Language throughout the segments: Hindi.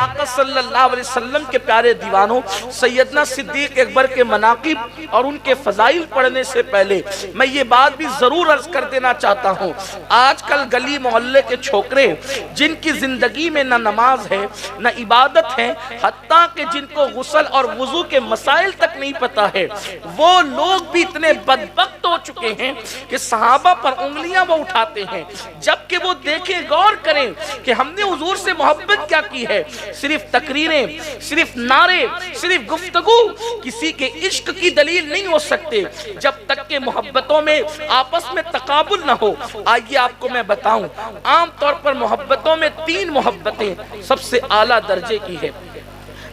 आका सल्लल्लाहु अलैहि वसल्लम के प्यारे दीवानों, सैयदना सिद्दीक अकबर के मनाकिब और उनके फजाइल पढ़ने से पहले मैं ये बात भी जरूर अर्ज कर देना चाहता हूँ। आजकल गली मोहल्ले के छोकरे जिनकी जिंदगी में न नमाज है न इबादत है, हत्ता कि जिनको गुस्ल और वुजू के मसाइल तक नहीं पता है, वो लोग भी इतने बदबख्त हो चुके हैं कि सहाबा पर उंगलियां वो उठाते हैं, जबकि वो देखें, गौर करें कि हमने हुजूर से मोहब्बत क्या की है। सिर्फ तकरीरें, सिर्फ नारे, सिर्फ गुफ्तगू किसी के इश्क की दलील नहीं हो सकते जब तक के मोहब्बतों में आपस में तकाबुल न हो। आइए आपको मैं बताऊं, आम तौर पर मोहब्बतों में 3 मोहब्बतें सबसे आला दर्जे की है।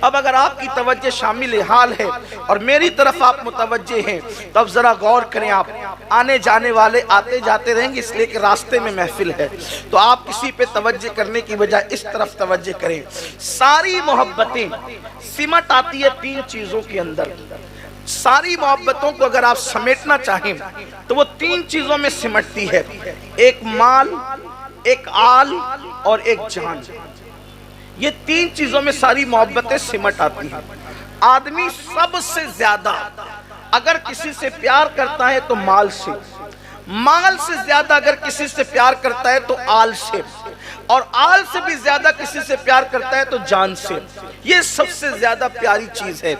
अब अगर आपकी तवज्जो शामिल हाल है और मेरी तरफ आप मुतवज्जे हैं तो अब जरा गौर करें। आप आने जाने वाले आते जाते रहेंगे, इसलिए कि रास्ते में महफिल है, तो आप किसी पे तवज्जो करने की बजाय इस तरफ तवज्जो करें। सारी मोहब्बतें सिमट आती है 3 चीजों के अंदर। सारी मोहब्बतों को अगर आप समेटना चाहें तो वो 3 चीजों में सिमटती है, एक माल, एक आल और एक जान। ये 3 चीजों में सारी मोहब्बतें सिमट आती हैं। आदमी सबसे ज्यादा अगर किसी से प्यार करता है तो माल से, माल से ज्यादा अगर किसी से प्यार करता है तो आल से, और आल से भी ज्यादा किसी से प्यार करता है तो जान से। ये सबसे ज्यादा प्यारी चीज है।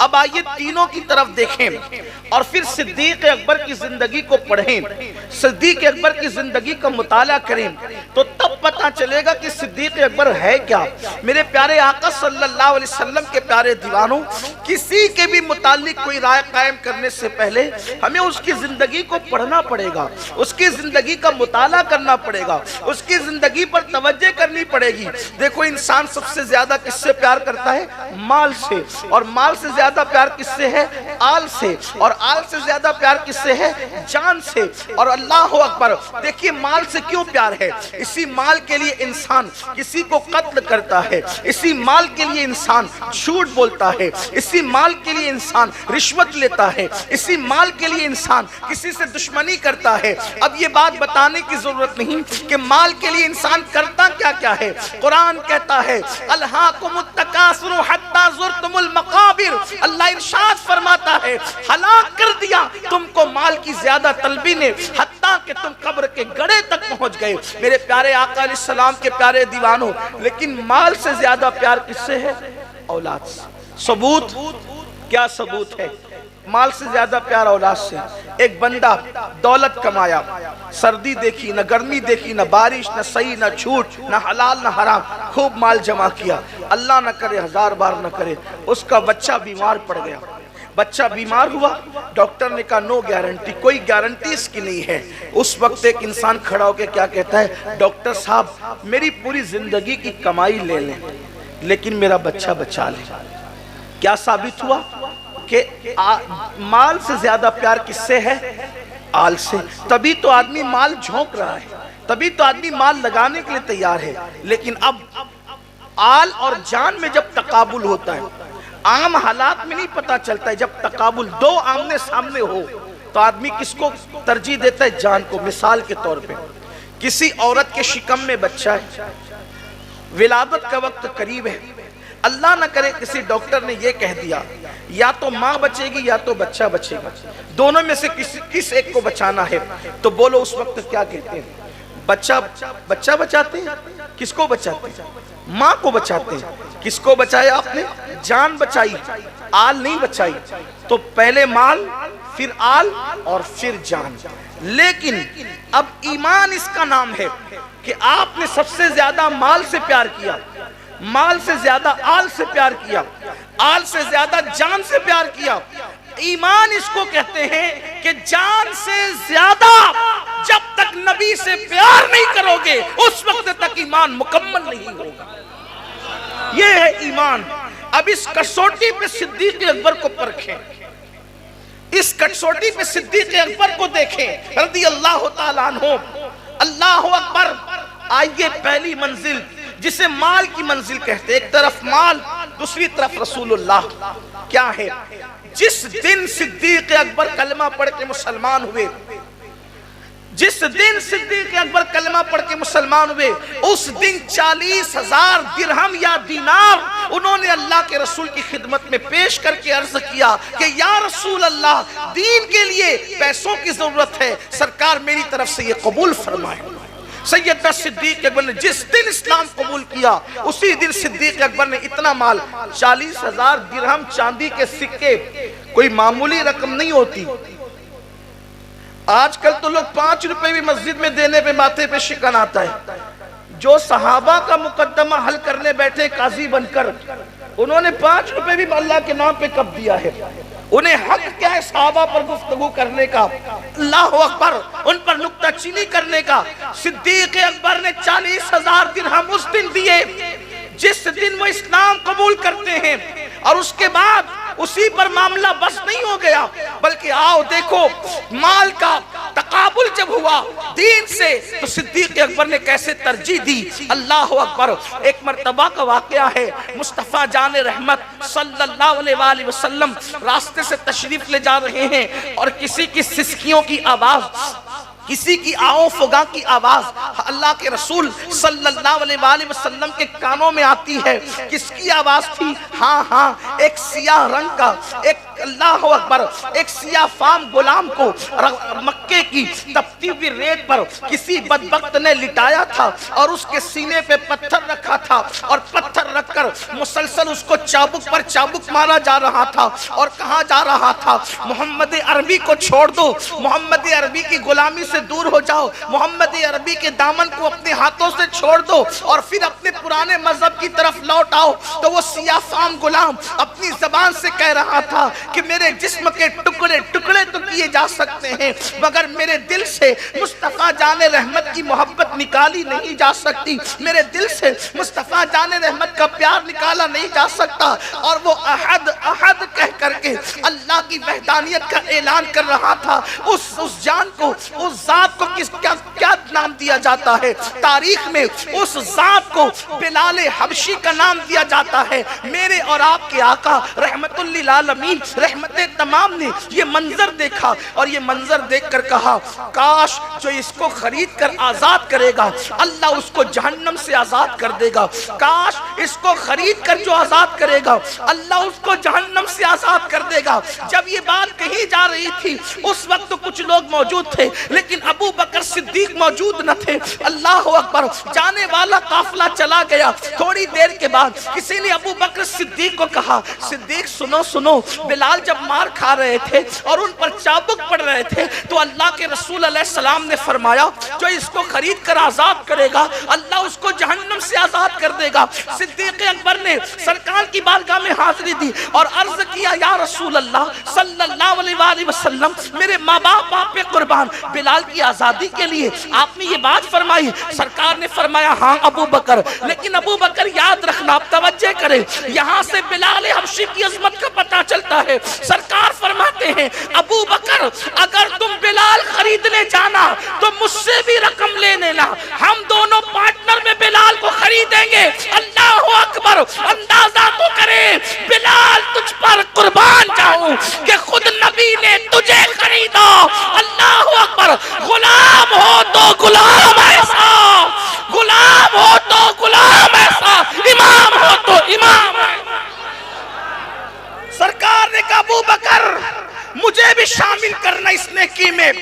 अब आइए तीनों की तरफ देखें और फिर सिद्दीक अकबर की जिंदगी को पढ़ें, सिद्दीक अकबर की जिंदगी का मुताला करें तो तब पता चलेगा कि सिद्दीक अकबर है क्या। मेरे प्यारे आका सल्लल्लाहु अलैहि वसल्लम के प्यारे दीवानों, किसी के भी मुतालिक कोई राय कायम करने से पहले हमें उसकी जिंदगी को पढ़ना पड़ेगा, उसकी जिंदगी का मुताला करना पड़ेगा, उसकी जिंदगी पर तवज्जो करनी पड़ेगी। देखो, इंसान सबसे ज्यादा किससे प्यार करता है? माल से, और माल से ज्यादा प्यार किससे है? आल से, और आल से ज्यादा प्यार किससे है? जान से। और अल्लाह अकबर, देखिए माल से क्यों प्यार है। इसी माल के लिए इंसान किसी को कत्ल करता है, इसी माल के लिए इंसान झूठ बोलता है, इसी माल के लिए इंसान रिश्वत लेता है, इसी माल के लिए इंसान किसी से दुश्मनी करता है। अब ये बात बताने की जरूरत नहीं कि माल के लिए इंसान करता क्या क्या है। कुरान कहता है अलहाकुमुत तकासुरु हत्ता ज़ुरतुमुल मकाबिर। अल्लाह इरशाद फरमाता है हलाक कर दिया तुमको माल की ज्यादा तलबी ने, हत्ता कि तुम कब्र के गड़े तक पहुंच गए। मेरे प्यारे आका अलैहिस्सलाम के प्यारे दीवानों, लेकिन माल से ज्यादा प्यार किससे है? औलाद से। सबूत क्या सबूत है? माल से ज्यादा प्यार औलाद से। एक बंदा दौलत कमाया, सर्दी देखी न, गर्मी देखी न, बारिश न, सही न, झूठ न, हलाल न हराम, खूब माल जमा किया। अल्लाह न करे, 1000 बार न करे, उसका बच्चा बीमार पड़ गया। बच्चा बीमार हुआ, डॉक्टर ने कहा नो गारंटी, कोई गारंटी इसकी नहीं है। उस वक्त एक इंसान खड़ा होकर क्या कहता है? डॉक्टर साहब मेरी पूरी जिंदगी की कमाई ले लें लेकिन मेरा बच्चा बचा लें। क्या साबित हुआ कि माल से ज्यादा प्यार किससे है? आल से। तभी तो आदमी माल झोंक रहा है, तभी तो आदमी माल लगाने के लिए तैयार है। लेकिन अब आल और जान में जब तकाबुल होता है, आम हालात में नहीं पता चलता है, जब तकाबुल 2 आमने सामने हो तो आदमी किसको तरजीह देता है? जान को। मिसाल के तौर पे किसी औरत के शिकम में बच्चा है, विलादत का वक्त करीब है, अल्लाह न करे किसी डॉक्टर ने यह कह दिया या तो माँ बचेगी या तो बच्चा बचेगा, दोनों में से किस एक को बचाना है, तो बोलो उस वक्त क्या कहते हैं? बच्चा बचाते हैं। किसको बचाते हैं? माँ को बचाते हैं। किसको बचाया आपने? जान बचाई, आल नहीं बचाई। तो पहले माल, फिर आल और फिर जान। लेकिन अब ईमान इसका नाम है कि आपने सबसे ज्यादा माल से प्यार किया, माल से ज्यादा आल से प्यार किया, आल से ज्यादा जान से प्यार किया। ईमान इसको कहते हैं कि जान से ज्यादा जब तक नबी से प्यार नहीं करोगे उस वक्त तक ईमान मुकम्मल नहीं होगा। यह है ईमान। अब इस कसौटी पे सिद्दीक अकबर को परखें, इस कसौटी पे सिद्दीक अकबर को देखें रज़ी अल्लाह ताला अन्हु। अल्लाह अकबर। आइए पहली मंजिल जिसे माल की मंजिल कहते हैं, एक तरफ माल दूसरी तरफ रसूलुल्लाह। क्या है? जिस दिन सिद्दीक अकबर कलमा पढ़ के मुसलमान हुए, जिस दिन सिद्दीक अकबर कलमा पढ़ के मुसलमान हुए, उस दिन 40,000 दिरहम या दीनार उन्होंने अल्लाह के रसूल की खिदमत में पेश करके अर्ज किया कि या रसूल अल्लाह, दीन के लिए पैसों की जरूरत है, सरकार मेरी तरफ से ये कबूल फरमाए। सैयदना सिद्दीक अकबर ने जिस दिन इस्लाम कबूल किया, उसी दिन सिद्दीक अकबर ने इतना माल, 40,000 दिरहम चांदी के सिक्के, कोई मामूली रकम नहीं होती। आजकल तो लोग 5 रुपए भी मस्जिद में देने पे माथे पे शिकन आता है। जो सहाबा का मुकद्दमा हल करने बैठे काजी बनकर, उन्होंने 5 रुपए भी अल्लाह के नाम पे कब दिया है? उन्हें हक क्या है सहाबा पर गुफ्तगू करने का, अल्लाह अकबर, उन पर नुक्ताचीनी करने का? सिद्दीक अकबर ने 40,000 दिरहम उस दिन दिए जिस दिन वो इस्लाम कबूल करते हैं, और उसके बाद उसी पर मामला बस नहीं हो गया, बल्कि आओ देखो माल का तकाबुल जब हुआ दीन से, तो सिद्दीक अकबर ने कैसे तरजीह दी। अल्लाह अकबर। एक मर्तबा का वाकया है, मुस्तफ़ा जान रहमत सल्लल्लाहु अलैहि वसल्लम रास्ते से तशरीफ ले जा रहे हैं और किसी की सिसकियों की आवाज, किसी की आओ फुगा की आवाज अल्लाह के रसूल सल्लल्लाहु अलैहि वसल्लम के कानों में आती है। किसकी आवाज थी? हाँ, एक सियाह रंग का, एक अल्लाह अकबर, एक सियाह फाम गुलाम को मक्के की तपती हुई रेत पर किसी बदबख्त ने लिटाया था और उसके सीने पे पत्थर रखा था, और पत्थर रखकर मुसलसल उसको चाबुक पर चाबुक मारा जा रहा था, और कहा जा रहा था मोहम्मद अरबी को छोड़ दो, मोहम्मद अरबी की गुलामी से दूर हो जाओ, मोहम्मद अरबी के दामन को अपने हाथों से छोड़ दो और फिर अपने पुराने मजहब की तरफ लौट आओ। तो वो सियाह फाम गुलाम अपनी जबान से कह रहा था कि मेरे जिस्म के टुकड़े टुकड़े तो किए जा सकते हैं, मगर मेरे दिल से मुस्तफ़ा जाने रहमत की मोहब्बत निकाली नहीं जा सकती, मेरे दिल से मुस्तफ़ा जाने रहमत का प्यार निकाला नहीं जा सकता। और वो अहद अहद कह करके अल्लाह की वहदानियत का ऐलान कर रहा था। उस जान को, उस जात को क्या नाम दिया जाता है तारीख में? उस जात को बिलाल हबशी का नाम दिया जाता है। मेरे और आपके आका रहमतुल लिल आलमीन रहमते तमाम ने ये मंजर देखा और ये मंजर देखकर कहा, काश जो इसको खरीद कर आजाद करेगा अल्लाह उसको जहन्नम से आजाद कर देगा, काश इसको खरीद कर जो आजाद करेगा अल्लाह उसको जहन्नम से आजाद कर देगा। जब ये बात कही जा रही थी उस वक्त तो कुछ लोग मौजूद थे, लेकिन अबू बकर सिद्दीक मौजूद न थे। अल्लाह अकबर। जाने वाला काफिला चला गया। थोड़ी देर के बाद किसी ने अबू बकर सिद्दीक को कहा, सिद्दीक सुनो सुनो, बिलाल जब मार खा रहे थे और उन पर चाबुक पड़ रहे थे तो अल्लाह के रसूल अलैहिस्सलाम ने फरमाया जो इसको खरीद कर आजाद करेगा अल्लाह उसको जहन्नम से आजाद कर देगा। सिद्दीक अकबर ने सरकार की बारगाह में हाजिरी दी और अर्ज किया, या रसूल अल्लाह सल्लल्लाहु अलैहि वसल्लम, मेरे माँ बाप आप पे कुर्बान, बिलाल की आजादी के लिए आपने ये बात फरमाई। सरकार ने फरमाया हाँ अबू बकर, लेकिन अबू बकर याद रखना, आप तवज्जो करें, यहाँ से बिलाल हबशी की अजमत का पता चलता है। सरकार फरमाते हैं अबू बकर अगर तुम बिलाल खरीदने जाना तो मुझसे भी रकम ले लेना, हम दोनों पार्टनर में बिलाल को खरीदेंगे। अल्लाह अकबर। अंदाजा तो करे बिलाल तुझ पर कुर्बान जाऊं कि खुद नबी ने तुझे खरीदा। अल्लाह अकबर। गुलाम हो तो गुलाम ऐसा, गुलाम हो तो गुलाम ऐसा, इमाम हो तो इमाम। सरकार ने कहा अबू बकर मुझे भी शामिल करना इस नेकी में,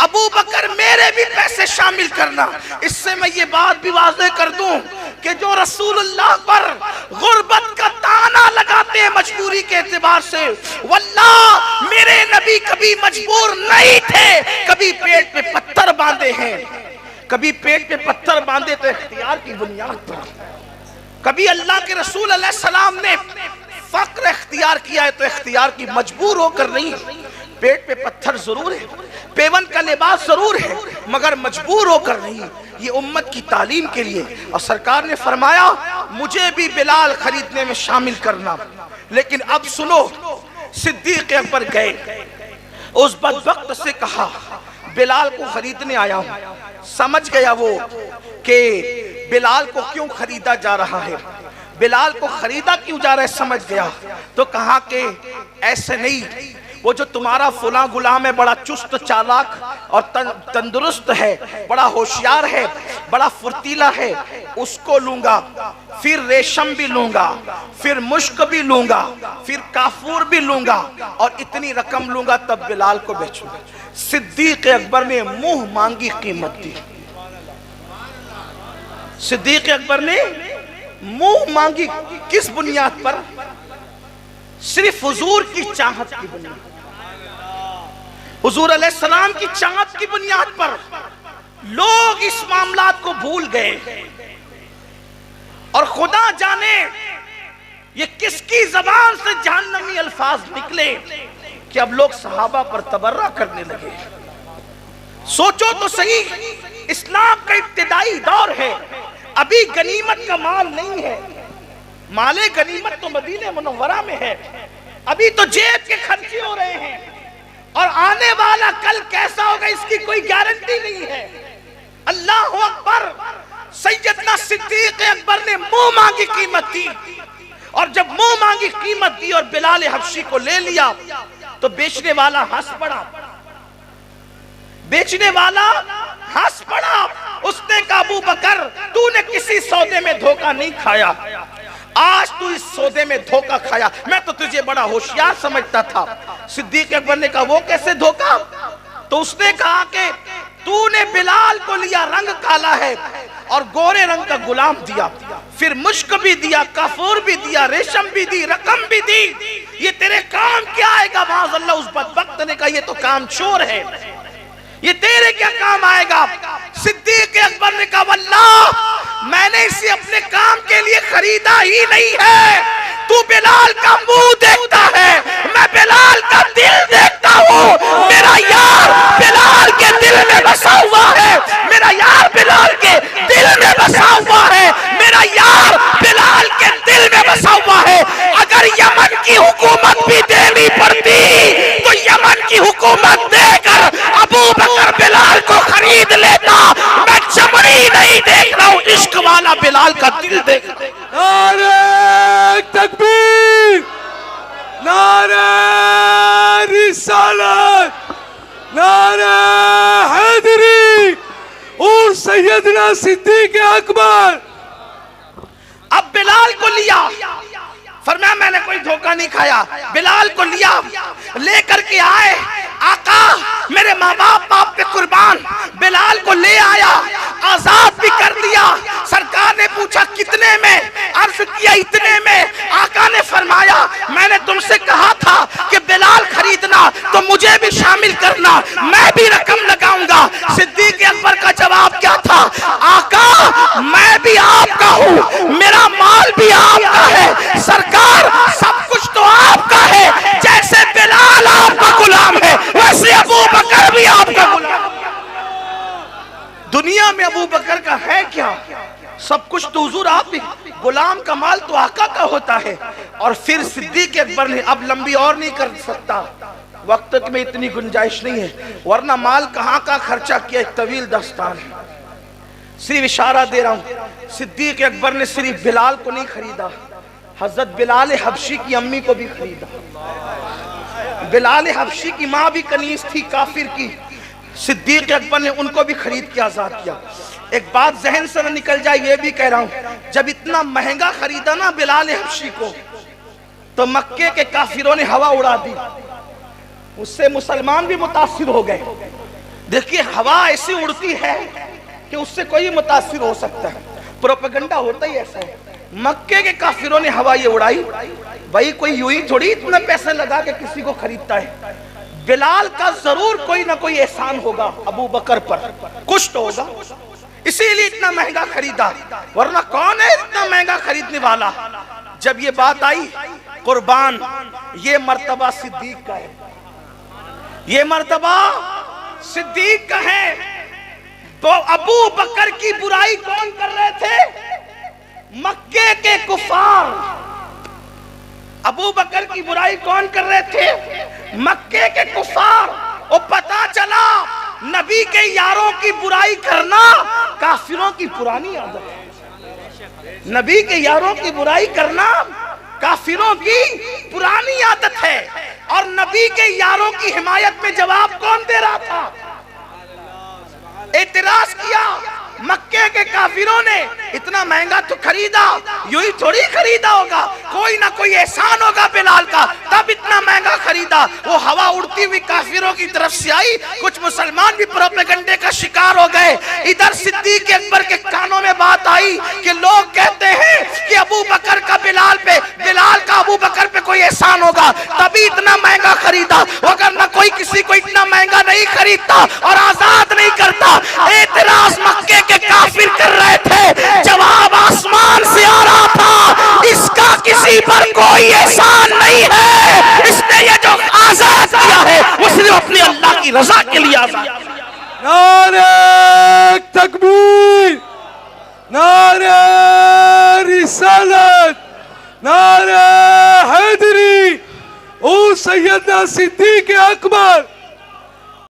अबू बकर मेरे भी पैसे शामिल करना। इससे मैं ये बात भी वाज़ेह कर दूं कि जो रसूलुल्लाह पर गुर्बत का ताना लगाते हैं मजबूरी के एतबार से, वल्लाह मेरे नबी कभी मजबूर नहीं थे, कभी पेट पे पत्थर बांधे हैं, कभी पेट पे पत्थर बांधे तो इख्तियार की बुनियाद पर, कभी अल्लाह के रसूल अलैहिस्सलाम ने फक्र इख्तियार किया है तो इख्तियार की मजबूर होकर नहीं। पेट पे पत्थर जरूर है, पेवन का लिबास जरूर है, मगर मजबूर होकर नहीं, ये उम्मत की तालीम के लिए। और सरकार ने फरमाया मुझे भी बिलाल खरीदने में शामिल करना। लेकिन अब सुनो, सिद्दीक अकबर गए, उस बदबख्त से कहा बिलाल को खरीदने आया हूं। समझ गया वो कि बिलाल को क्यों खरीदा जा रहा है। बिलाल को खरीदा क्यों जा रहा है समझ गया, तो कहा कि ऐसे नहीं, वो जो तुम्हारा फुला गुलाम है बड़ा चुस्त चालाक और तंदुरुस्त है, बड़ा होशियार है, बड़ा फुर्तीला है, उसको लूंगा, फिर रेशम भी लूंगा, फिर मुश्क भी लूंगा, फिर काफूर भी लूंगा और इतनी रकम लूंगा तब बिलाल को बेचूंगा। सिद्दीक अकबर ने मुंह मांगी कीमत दी। सिद्दीक अकबर ने मुंह मांगी, किस बुनियाद पर? सिर्फ हुजूर की चाहत की बुनियाद, हुजूर अलैहिस्सलाम की चाहत की बुनियाद पर लोग इस मामलात को भूल गए और खुदा जाने ये किसकी जबान से जहन्नमी अल्फाज निकले कि अब लोग सहाबा पर तबर्रा करने लगे। सोचो तो सही, इस्लाम का इब्तिदाई दौर है, अभी गनीमत का माल नहीं है, माले गनीमत तो मदीने मुनव्वरा में है, अभी तो जेब के खर्चे हो रहे हैं और आने वाला कल कैसा होगा इसकी कोई गारंटी नहीं है। अल्लाह अकबर। सैयदना सिद्दीक अकबर ने मुंह मांगी कीमत दी और जब मुंह मांगी कीमत दी और बिलाल हबशी को ले लिया तो बेचने वाला हंस पड़ा, बेचने वाला हंस पड़ा। उसने कहा अबू बकर तूने किसी सौदे में धोखा नहीं खाया, आज तू इस सौदे में धोखा खाया, मैं तो तुझे बड़ा होशियार समझता था। सिद्दीक अकबर ने कहा वो कैसे धोखा? तो उसने कहा कि तूने बिलाल को लिया, रंग काला है और गोरे रंग का गुलाम दिया, फिर मुश्क भी दिया, काफूर भी दिया, रेशम भी दी, रकम भी दी, ये तेरे काम क्या आएगा? माज़अल्लाह उस बदबख्त ने कहा ये तो काम चोर है, ये तेरे क्या काम आएगा? सिद्दीक अकबर ने कहा वल्लाह मैंने इसे अपने काम के लिए खरीदा ही नहीं है, तू बिलाल का मुंह देखता है, मैं बिलाल का दिल देखता हूँ। मेरा यार बिलाल के दिल में बसा हुआ है, मेरा यार बिलाल के दिल में बसा हुआ है, मेरा यार बिलाल के दिल में बसा हुआ है। अगर यमन की हुकूमत भी देनी पड़ती तो यमन की हुकूमत देकर अबू बकर बिलाल को खरीद लेता। मैं चमड़ी नहीं देख रहा हूँ, इश्क वाला बिलाल का दिल देख रहा हूं। नारे तकबीर, नारे रिसालत, नारे हैदरी और सैयदना सिद्दीक अकबर। अब बिलाल को लिया, फरमाया मैंने कोई धोखा नहीं खाया, बिलाल को लिया, लेकर के आए, आका मेरे माँ बाप पे कुर्बान, बिलाल को ले आया, आजाद भी कर दिया। सरकार ने पूछा कितने में, अर्ज किया इतने में। आका ने फरमाया मैंने तुमसे कहा था कि बिलाल खरीदना तो मुझे भी शामिल करना, मैं भी रकम लगाऊंगा। सिद्दीक अकबर का जवाब क्या था? आका मैं भी आपका हूँ, मेरा माल भी आपका है, सरकार सब कुछ तो आपका है, जैसे बिलाल आपका गुलाम है वैसे अबू बकर भी आपका गुलाम। दुनिया में अबू बकर का है क्या? सब कुछ तो हुजूर आप ही, गुलाम का माल तो आका का होता है। और फिर सिद्दीक अकबर ने, अब लंबी और नहीं कर सकता, वक्त में इतनी गुंजाइश नहीं है, वरना माल कहाँ का खर्चा किया, एक तवील दास्तान है। सिर्फ इशारा दे रहा हूँ, सिद्दीक अकबर ने सिर्फ बिलाल को नहीं खरीदा, हजरत बिलाल हबशी की अम्मी को भी खरीदा। बिलाल हबशी की माँ भी कनीज थी काफिर की, सिद्दीक अकबर ने उनको भी खरीद के आजाद किया। एक बात जहन से न निकल जाए, ये भी कह रहा हूं, जब इतना महंगा खरीदा ना बिलाल हबशी को, तो मक्के के काफिरों ने हवा उड़ा दी, उससे मुसलमान भी मुतासिर हो गए। देखिए हवा ऐसी उड़ती है कि उससे कोई मुतासिर हो सकता है, प्रोपेगेंडा होता ही ऐसा है। मक्के के काफिरों ने हवा ये उड़ाई, भाई कोई यूं ही थोड़ी इतना पैसे लगा के किसी को खरीदता है, बिलाल का जरूर कोई ना कोई एहसान होगा अबू बकर पर, कुछ तो होगा, इसीलिए इतना महंगा खरीदा, वरना कौन है इतना महंगा खरीदने वाला। जब ये बात आई कुर्बान, ये मर्तबा सिद्दीक का है, ये मर्तबा सिद्दीक का है। तो अबू बकर की बुराई कौन कर रहे थे? मक्के के कुफार। अबू बकर की बुराई कौन कर रहे थे? मक्के के कुफार। और पता चला नबी के यारों की बुराई करना काफिरों की पुरानी आदत है। नबी के यारों की बुराई करना काफिरों की पुरानी आदत है। और नबी के यारों की हिमायत में जवाब कौन दे रहा था? एतराज किया मक्के के काफिरों ने, इतना महंगा तो खरीदा, यूं ही थोड़ी खरीदा होगा, कोई ना कोई एहसान होगा बिलाल का, तब इतना महंगा खरीदा। वो हवा उड़ती हुई काफिरों की तरफ से आई, कुछ मुसलमान भी प्रोपेगेंडे का शिकार हो गए। इधर सिद्दीक अकबर के कानों में बात आई कि लोग कहते हैं कि अबू बकर का बिलाल पे, बिलाल का अबू बकर पे कोई एहसान होगा, तभी इतना महंगा खरीदा। अगर ना कोई किसी को इतना महंगा नहीं खरीदता और आजाद नहीं करता। एतराज मक्के के काफिर कर रहे थे, जवाब आसमान से आ रहा था, इसका किसी पर कोई एहसान नहीं है, इसने ये जो आजाद किया है वो सिर्फ अपने अल्लाह की रजा के लिए आजाद किया। नारे तकबीर, नारे रिसालत, नारे हैदरी। ओ सैयदना सिद्दीक अकबर